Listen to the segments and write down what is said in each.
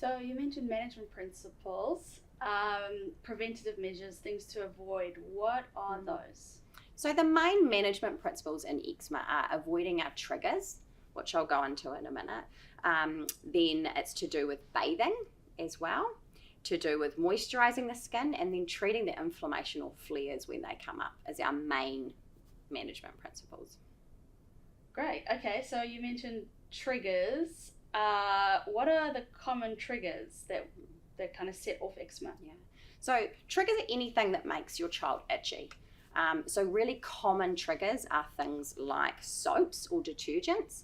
So you mentioned management principles, preventative measures, things to avoid. What are those? So the main management principles in eczema are avoiding our triggers, which I'll go into in a minute. Then it's to do with bathing as well, to do with moisturising the skin, and then treating the inflammation or flares when they come up is our main management principles. Great. Okay, so you mentioned triggers. What are the common triggers that kind of set off eczema? Yeah. So triggers are anything that makes your child itchy. So really common triggers are things like soaps or detergents.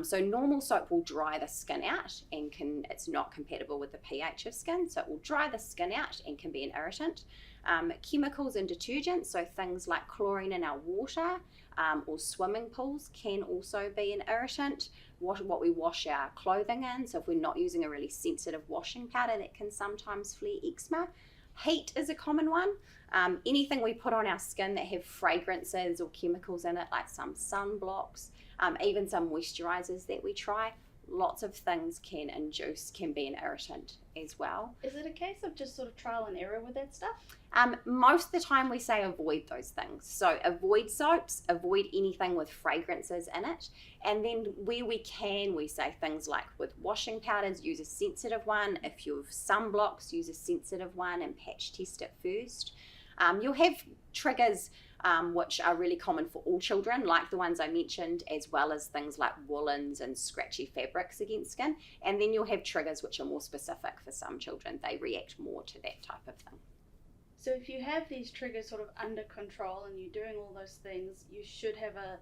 So normal soap will dry the skin out and it's not compatible with the pH of skin, so it will dry the skin out and can be an irritant. Chemicals and detergents, so things like chlorine in our water or swimming pools can also be an irritant. What we wash our clothing in, so if we're not using a really sensitive washing powder, that can sometimes flare eczema. Heat is a common one. Anything we put on our skin that have fragrances or chemicals in it, like some sunblocks, even some moisturizers that we try, lots of things can be an irritant as well. Is it a case of just sort of trial and error with that stuff? Most of the time we say avoid those things. So avoid soaps, avoid anything with fragrances in it. And then where we can, we say things like with washing powders, use a sensitive one. If you have sunblocks, use a sensitive one and patch test it first. You'll have triggers which are really common for all children, like the ones I mentioned, as well as things like woolens and scratchy fabrics against skin. And then you'll have triggers which are more specific for some children. They react more to that type of thing. So if you have these triggers sort of under control and you're doing all those things, you should have a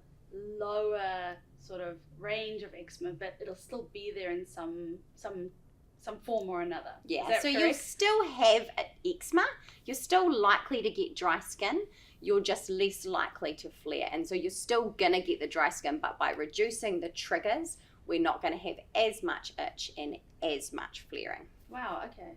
lower sort of range of eczema, but it'll still be there in some form or another. Yeah, so you'll still have eczema. You're still likely to get dry skin. You're just less likely to flare. And so you're still going to get the dry skin, but by reducing the triggers, we're not going to have as much itch and as much flaring. Wow, okay.